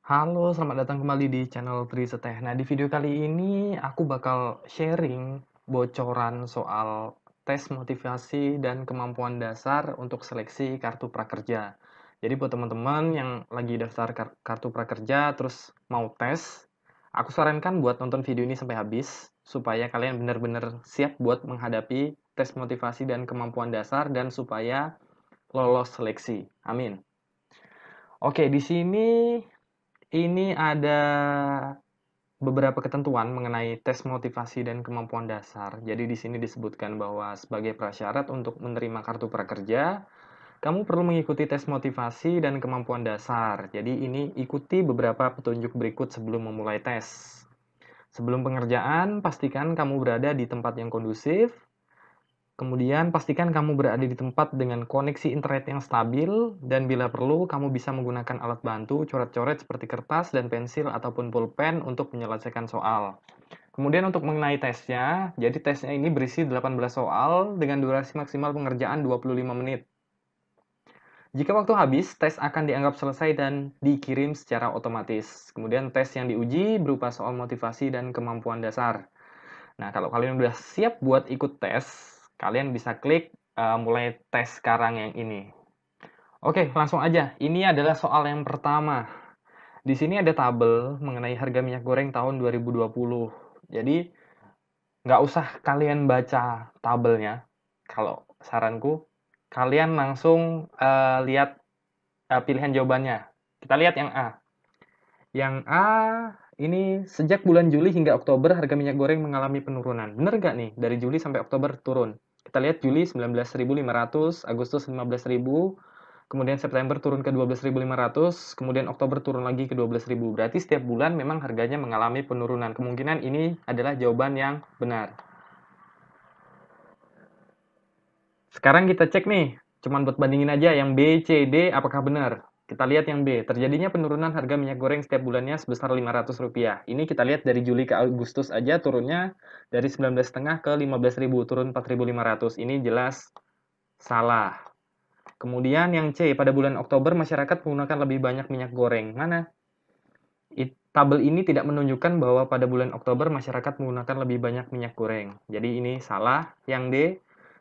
Halo, selamat datang kembali di channel Triseteh. Nah, di video kali ini aku bakal sharing bocoran soal tes motivasi dan kemampuan dasar untuk seleksi kartu prakerja. Jadi buat teman-teman yang lagi daftar kartu prakerja terus mau tes, aku sarankan buat nonton video ini sampai habis supaya kalian benar-benar siap buat menghadapi tes motivasi dan kemampuan dasar dan supaya lolos seleksi. Amin. Oke, di sini ini ada beberapa ketentuan mengenai tes motivasi dan kemampuan dasar. Jadi di sini disebutkan bahwa sebagai prasyarat untuk menerima kartu prakerja, kamu perlu mengikuti tes motivasi dan kemampuan dasar. Jadi ini ikuti beberapa petunjuk berikut sebelum memulai tes. Sebelum pengerjaan, pastikan kamu berada di tempat yang kondusif. Kemudian pastikan kamu berada di tempat dengan koneksi internet yang stabil dan bila perlu kamu bisa menggunakan alat bantu coret-coret seperti kertas dan pensil ataupun pulpen untuk menyelesaikan soal. Kemudian untuk mengenai tesnya, jadi tesnya ini berisi 18 soal dengan durasi maksimal pengerjaan 25 menit. Jika waktu habis, tes akan dianggap selesai dan dikirim secara otomatis. Kemudian tes yang diuji berupa soal motivasi dan kemampuan dasar. Nah, kalau kalian udah siap buat ikut tes, kalian bisa klik mulai tes sekarang yang ini. Oke, langsung aja. Ini adalah soal yang pertama. Di sini ada tabel mengenai harga minyak goreng tahun 2020. Jadi, nggak usah kalian baca tabelnya. Kalau saranku, kalian langsung lihat pilihan jawabannya. Kita lihat yang A. Yang A ini sejak bulan Juli hingga Oktober harga minyak goreng mengalami penurunan. Bener nggak nih? Dari Juli sampai Oktober turun. Kita lihat Juli 19.500, Agustus 15.000, kemudian September turun ke 12.500, kemudian Oktober turun lagi ke 12.000. Berarti setiap bulan memang harganya mengalami penurunan. Kemungkinan ini adalah jawaban yang benar. Sekarang kita cek nih, cuman buat bandingin aja yang B, C, D apakah benar. Kita lihat yang B, terjadinya penurunan harga minyak goreng setiap bulannya sebesar Rp500. Ini kita lihat dari Juli ke Agustus aja turunnya dari 19,5 ke 15.000, turun 4.500. Ini jelas salah. Kemudian yang C, pada bulan Oktober masyarakat menggunakan lebih banyak minyak goreng. Mana? Tabel ini tidak menunjukkan bahwa pada bulan Oktober masyarakat menggunakan lebih banyak minyak goreng. Jadi ini salah. Yang D,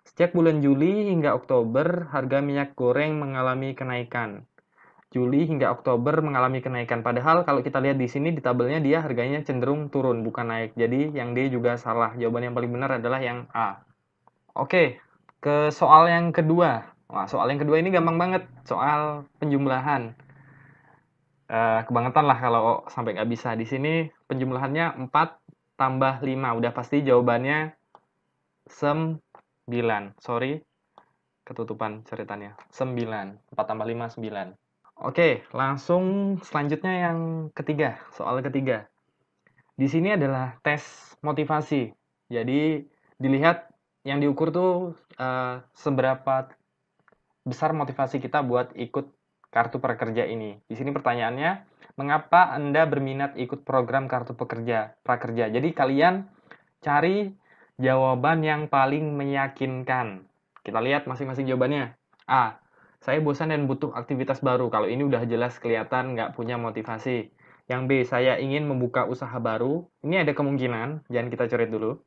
sejak bulan Juli hingga Oktober harga minyak goreng mengalami kenaikan. Juli hingga Oktober mengalami kenaikan. Padahal kalau kita lihat di sini di tabelnya dia harganya cenderung turun bukan naik. Jadi yang D juga salah. Jawaban yang paling benar adalah yang A. Oke, ke soal yang kedua. Wah, soal yang kedua ini gampang banget. Soal penjumlahan. Kebangetan lah kalau sampai nggak bisa. Di sini penjumlahannya 4 tambah 5. Udah pasti jawabannya 9. Sorry, ketutupan ceritanya. 9. 4 tambah 5, 9. Oke, langsung selanjutnya yang ketiga. Soal ketiga. Di sini adalah tes motivasi. Jadi dilihat yang diukur tuh seberapa besar motivasi kita buat ikut kartu prakerja ini. Di sini pertanyaannya, mengapa Anda berminat ikut program kartu prakerja? Jadi kalian cari jawaban yang paling meyakinkan. Kita lihat masing-masing jawabannya. A. Saya bosan dan butuh aktivitas baru. Kalau ini udah jelas kelihatan nggak punya motivasi. Yang B. Saya ingin membuka usaha baru. Ini ada kemungkinan, jangan kita coret dulu.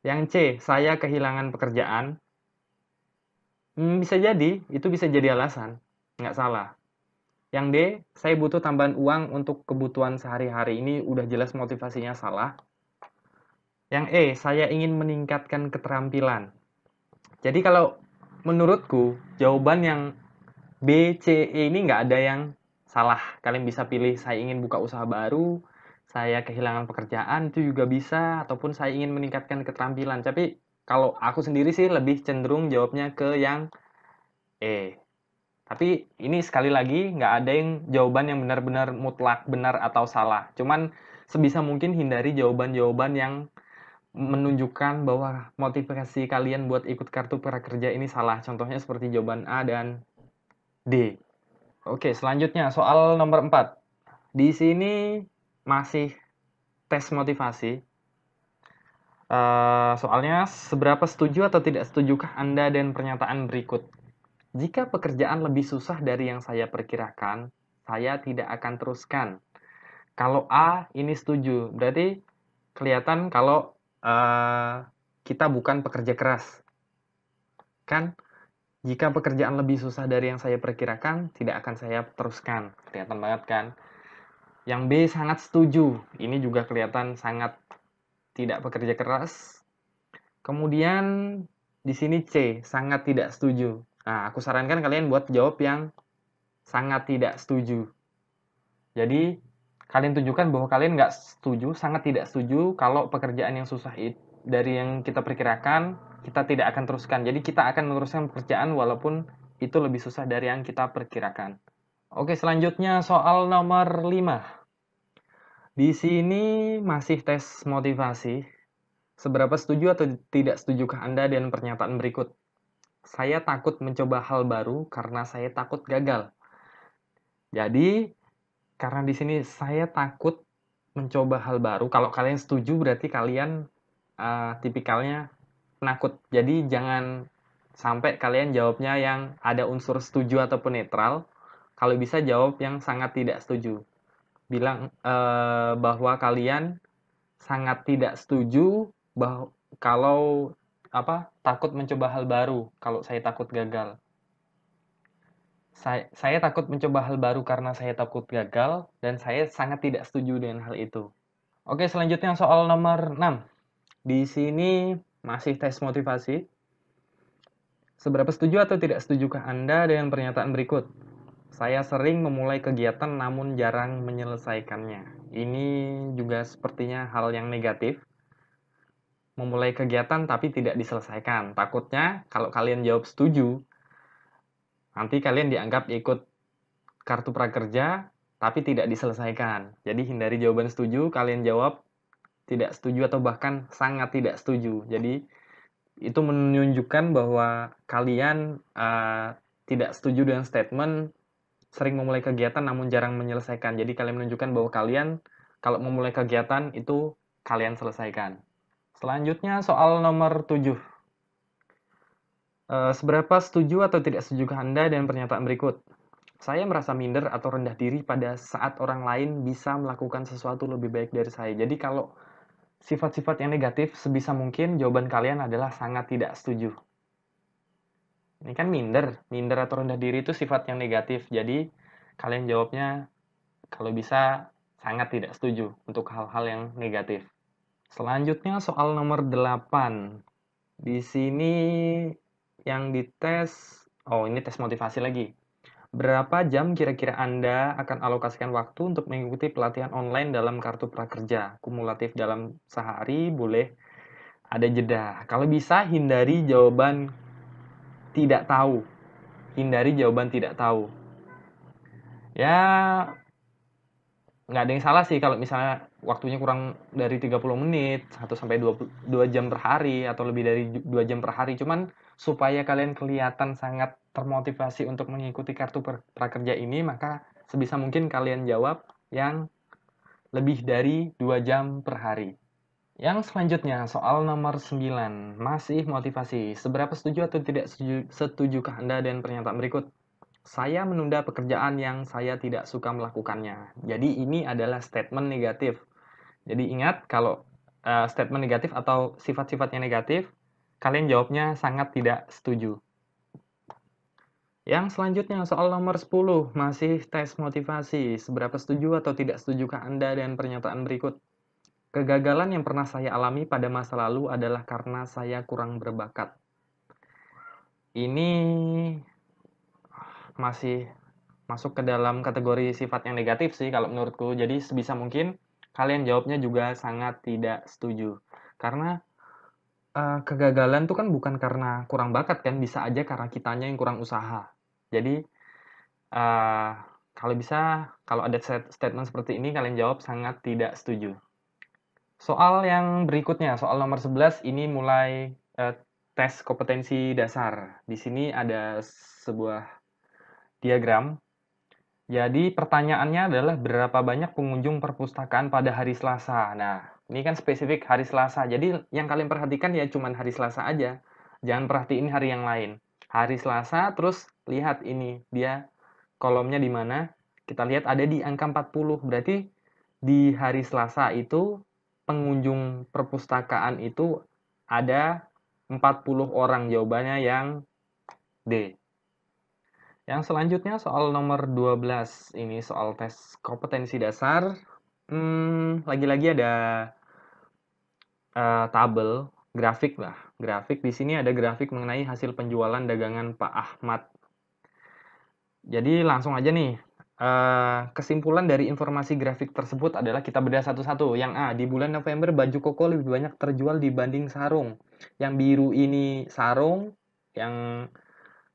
Yang C. Saya kehilangan pekerjaan. Bisa jadi, itu bisa jadi alasan. Nggak salah. Yang D, saya butuh tambahan uang untuk kebutuhan sehari-hari. Ini udah jelas motivasinya salah. Yang E, saya ingin meningkatkan keterampilan. Jadi kalau menurutku, jawaban yang B, C, E ini nggak ada yang salah. Kalian bisa pilih saya ingin buka usaha baru, saya kehilangan pekerjaan, itu juga bisa, ataupun saya ingin meningkatkan keterampilan. Tapi kalau aku sendiri sih lebih cenderung jawabnya ke yang E. Tapi ini sekali lagi nggak ada yang jawaban yang benar-benar mutlak benar atau salah. Cuman sebisa mungkin hindari jawaban-jawaban yang menunjukkan bahwa motivasi kalian buat ikut kartu prakerja ini salah. Contohnya seperti jawaban A dan D. Oke, selanjutnya soal nomor 4. Di sini masih tes motivasi. Soalnya seberapa setuju atau tidak setujukah Anda dan pernyataan berikut? Jika pekerjaan lebih susah dari yang saya perkirakan, saya tidak akan teruskan. Kalau A ini setuju, berarti kelihatan kalau kita bukan pekerja keras. Kan jika pekerjaan lebih susah dari yang saya perkirakan, tidak akan saya teruskan. Kelihatan banget kan? Yang B sangat setuju. Ini juga kelihatan sangat tidak pekerja keras. Kemudian di sini C, sangat tidak setuju. Nah, aku sarankan kalian buat jawab yang sangat tidak setuju. Jadi, kalian tunjukkan bahwa kalian nggak setuju, sangat tidak setuju kalau pekerjaan yang susah itu dari yang kita perkirakan, kita tidak akan teruskan. Jadi, kita akan meneruskan pekerjaan walaupun itu lebih susah dari yang kita perkirakan. Oke, selanjutnya soal nomor 5. Di sini masih tes motivasi. Seberapa setuju atau tidak setujukah Anda dengan pernyataan berikut? Saya takut mencoba hal baru karena saya takut gagal. Jadi, karena di sini saya takut mencoba hal baru. Kalau kalian setuju berarti kalian tipikalnya penakut. Jadi jangan sampai kalian jawabnya yang ada unsur setuju ataupun netral. Kalau bisa jawab yang sangat tidak setuju. Bilang bahwa kalian sangat tidak setuju bahwa kalau takut mencoba hal baru. Kalau saya takut gagal. Saya takut mencoba hal baru karena saya takut gagal dan saya sangat tidak setuju dengan hal itu. Oke, selanjutnya soal nomor 6. Di sini masih tes motivasi. Seberapa setuju atau tidak setujukah Anda dengan pernyataan berikut? Saya sering memulai kegiatan namun jarang menyelesaikannya. Ini juga sepertinya hal yang negatif. Memulai kegiatan tapi tidak diselesaikan. Takutnya kalau kalian jawab setuju, nanti kalian dianggap ikut kartu prakerja tapi tidak diselesaikan. Jadi hindari jawaban setuju, kalian jawab tidak setuju atau bahkan sangat tidak setuju. Jadi itu menunjukkan bahwa kalian tidak setuju dengan statement sering memulai kegiatan namun jarang menyelesaikan. Jadi kalian menunjukkan bahwa kalian kalau memulai kegiatan itu kalian selesaikan. Selanjutnya soal nomor 7. Seberapa setuju atau tidak setujukah Anda dengan pernyataan berikut? Saya merasa minder atau rendah diri pada saat orang lain bisa melakukan sesuatu lebih baik dari saya. Jadi kalau sifat-sifat yang negatif sebisa mungkin jawaban kalian adalah sangat tidak setuju. Ini kan minder atau rendah diri itu sifat yang negatif. Jadi kalian jawabnya kalau bisa sangat tidak setuju untuk hal-hal yang negatif. Selanjutnya soal nomor 8. Di sini yang dites, ini tes motivasi lagi. Berapa jam kira-kira Anda akan alokasikan waktu untuk mengikuti pelatihan online dalam kartu prakerja? Kumulatif dalam sehari, boleh ada jeda. Kalau bisa, hindari jawaban tidak tahu. Hindari jawaban tidak tahu. Ya, nggak ada yang salah sih kalau misalnya waktunya kurang dari 30 menit, 1 sampai 2 jam per hari, atau lebih dari 2 jam per hari. Cuman supaya kalian kelihatan sangat termotivasi untuk mengikuti kartu prakerja ini, maka sebisa mungkin kalian jawab yang lebih dari 2 jam per hari. Yang selanjutnya, soal nomor 9, masih motivasi. Seberapa setuju atau tidak setujukah Anda dengan pernyataan berikut? Saya menunda pekerjaan yang saya tidak suka melakukannya. Jadi ini adalah statement negatif. Jadi ingat kalau statement negatif atau sifat-sifatnya negatif, kalian jawabnya sangat tidak setuju. Yang selanjutnya soal nomor 10, masih tes motivasi. Seberapa setuju atau tidak setujukah Anda dengan pernyataan berikut? Kegagalan yang pernah saya alami pada masa lalu adalah karena saya kurang berbakat. Ini masih masuk ke dalam kategori sifat yang negatif sih kalau menurutku. Jadi sebisa mungkin kalian jawabnya juga sangat tidak setuju. Karena kegagalan itu kan bukan karena kurang bakat kan, bisa aja karena kitanya yang kurang usaha. Jadi kalau bisa, kalau ada statement seperti ini kalian jawab sangat tidak setuju. Soal yang berikutnya, soal nomor 11 ini mulai tes kompetensi dasar. Di sini ada sebuah diagram. Jadi pertanyaannya adalah berapa banyak pengunjung perpustakaan pada hari Selasa. Nah, ini kan spesifik hari Selasa. Jadi yang kalian perhatikan ya cuma hari Selasa aja. Jangan perhatiin hari yang lain. Hari Selasa, terus lihat ini dia kolomnya di mana. Kita lihat ada di angka 40. Berarti di hari Selasa itu pengunjung perpustakaan itu ada 40 orang. Jawabannya yang D. Yang selanjutnya soal nomor 12. Ini soal tes kompetensi dasar. Lagi-lagi ada tabel, grafik lah. Grafik di sini ada grafik mengenai hasil penjualan dagangan Pak Ahmad. Jadi langsung aja nih. Kesimpulan dari informasi grafik tersebut adalah kita bedah satu-satu. Yang A, di bulan November baju koko lebih banyak terjual dibanding sarung. Yang biru ini sarung, yang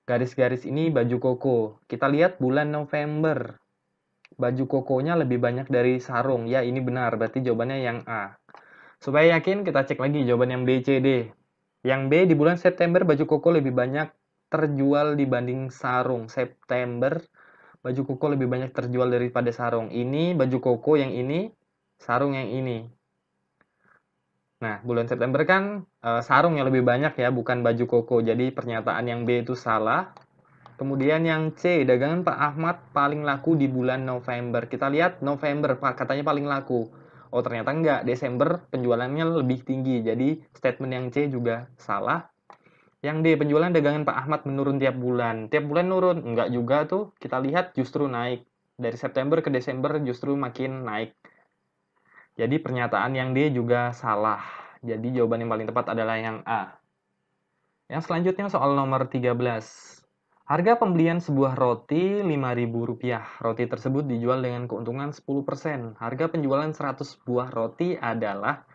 garis-garis ini baju koko. Kita lihat bulan November, baju kokonya lebih banyak dari sarung. Ya, ini benar, berarti jawabannya yang A. Supaya yakin, kita cek lagi jawaban yang B, C, D. Yang B, di bulan September baju koko lebih banyak terjual dibanding sarung. September, baju koko lebih banyak terjual daripada sarung. Ini baju koko yang ini, sarung yang ini. Nah, bulan September kan sarung yang lebih banyak ya, bukan baju koko. Jadi pernyataan yang B itu salah. Kemudian yang C, dagangan Pak Ahmad paling laku di bulan November. Kita lihat November, Pak, katanya paling laku. Oh, ternyata enggak. Desember penjualannya lebih tinggi. Jadi statement yang C juga salah. Yang D, penjualan dagangan Pak Ahmad menurun tiap bulan. Tiap bulan nurun? Enggak juga tuh. Kita lihat justru naik. Dari September ke Desember justru makin naik. Jadi pernyataan yang D juga salah. Jadi jawaban yang paling tepat adalah yang A. Yang selanjutnya soal nomor 13. Harga pembelian sebuah roti Rp5.000. Roti tersebut dijual dengan keuntungan 10%. Harga penjualan 100 buah roti adalah,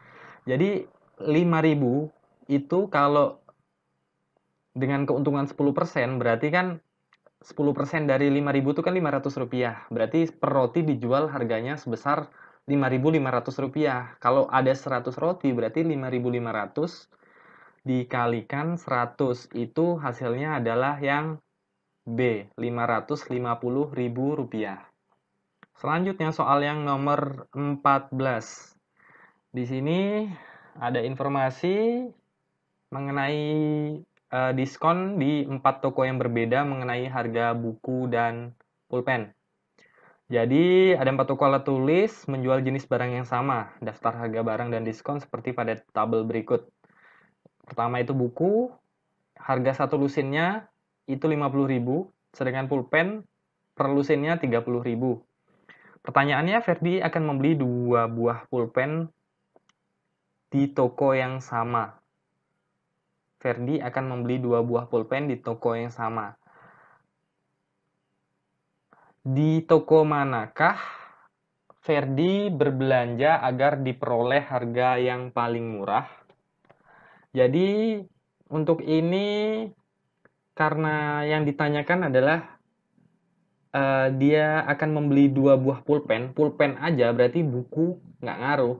jadi 5.000 itu kalau dengan keuntungan 10%, berarti kan 10% dari 5.000 itu kan Rp500. Berarti per roti dijual harganya sebesar Rp5.500. Kalau ada 100 roti, berarti 5.500 dikalikan 100. Itu hasilnya adalah yang B, Rp550.000. Selanjutnya soal yang nomor 14. Di sini ada informasi mengenai diskon di 4 toko yang berbeda mengenai harga buku dan pulpen. Jadi ada 4 toko alat tulis menjual jenis barang yang sama. Daftar harga barang dan diskon seperti pada tabel berikut. Pertama itu buku, harga satu lusinnya itu 50.000, sedangkan pulpen per lusinnya 30.000. Pertanyaannya, Ferdi akan membeli 2 buah pulpen di toko yang sama. Ferdi akan membeli 2 buah pulpen di toko yang sama. Di toko manakah Ferdi berbelanja agar diperoleh harga yang paling murah? Jadi untuk ini, karena yang ditanyakan adalah dia akan membeli 2 buah pulpen. Pulpen aja berarti buku nggak ngaruh.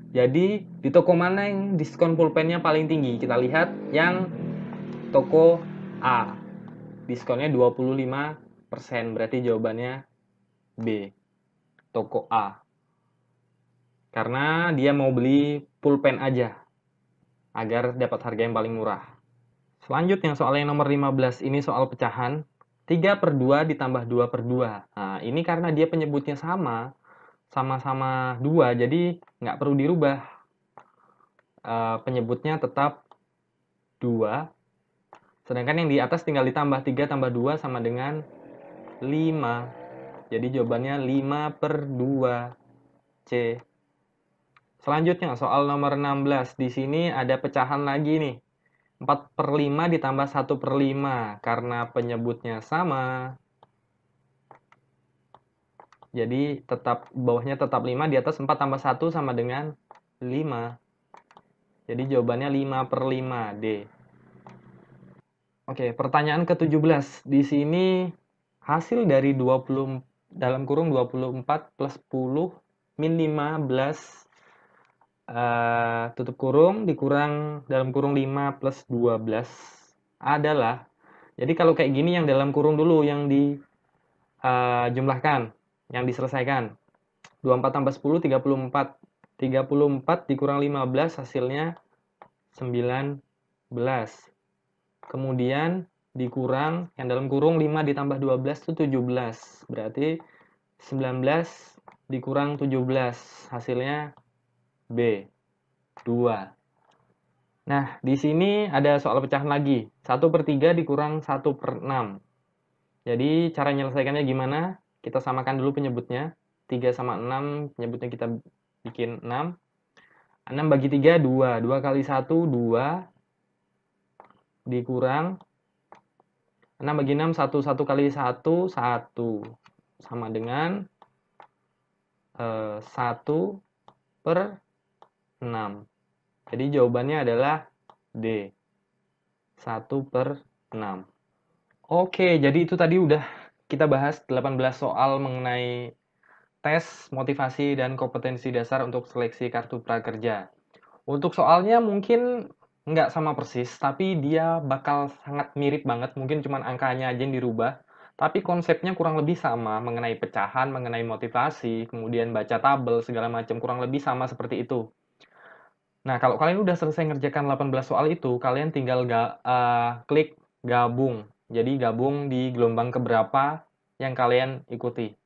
Jadi di toko mana yang diskon pulpennya paling tinggi? Kita lihat yang toko A. Diskonnya 25%. Berarti jawabannya B. Toko A. Karena dia mau beli pulpen aja agar dapat harga yang paling murah. Selanjutnya soal yang nomor 15. Ini soal pecahan. 3/2 ditambah 2/2. Nah, ini karena dia penyebutnya sama-sama 2, jadi nggak perlu dirubah. Penyebutnya tetap 2. Sedangkan yang di atas tinggal ditambah. 3 tambah 2 sama dengan 5. Jadi jawabannya 5/2. C. Selanjutnya soal nomor 16. Di sini ada pecahan lagi nih. 4/5 ditambah 1/5. Karena penyebutnya sama, jadi bawahnya tetap 5, di atas 4 tambah 1 sama dengan 5. Jadi jawabannya 5/5, D. Oke, pertanyaan ke-17. Di sini hasil dari 20 dalam kurung 24 plus 10 min 15 tutup kurung dikurang dalam kurung 5 plus 12 adalah, jadi kalau kayak gini yang dalam kurung dulu yang dijumlahkan, yang diselesaikan. 24 tambah 10, 34. 34 dikurang 15 hasilnya 19. Kemudian dikurang yang dalam kurung 5 ditambah 12 itu 17. Berarti 19 dikurang 17. Hasilnya B, 2. Nah, di sini ada soal pecahan lagi. 1/3 dikurang 1/6. Jadi, cara menyelesaikannya gimana? Kita samakan dulu penyebutnya. 3 sama 6, penyebutnya kita bikin 6. 6 bagi 3, 2. 2 kali 1, 2. Dikurang 6 bagi 6, 1. 1 kali 1, 1. Sama dengan 1/6. Jadi jawabannya adalah D, 1/6. Oke, jadi itu tadi udah kita bahas 18 soal mengenai tes motivasi dan kompetensi dasar untuk seleksi kartu prakerja. Untuk soalnya mungkin nggak sama persis, tapi dia bakal sangat mirip banget, mungkin cuman angkanya aja yang dirubah. Tapi konsepnya kurang lebih sama, mengenai pecahan, mengenai motivasi, kemudian baca tabel, segala macam, kurang lebih sama seperti itu. Nah, kalau kalian udah selesai ngerjakan 18 soal itu, kalian tinggal klik gabung. Jadi gabung di gelombang keberapa yang kalian ikuti.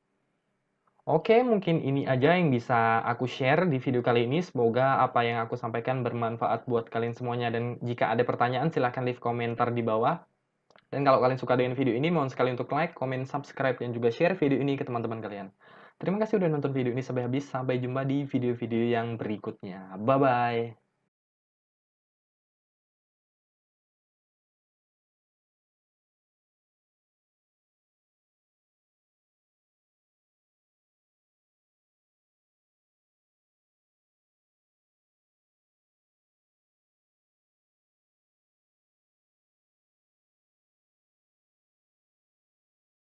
Oke, mungkin ini aja yang bisa aku share di video kali ini. Semoga apa yang aku sampaikan bermanfaat buat kalian semuanya. Dan jika ada pertanyaan, silahkan leave komentar di bawah. Dan kalau kalian suka dengan video ini, mohon sekali untuk like, komen, subscribe, dan juga share video ini ke teman-teman kalian. Terima kasih udah nonton video ini sampai habis. Sampai jumpa di video-video yang berikutnya. Bye-bye.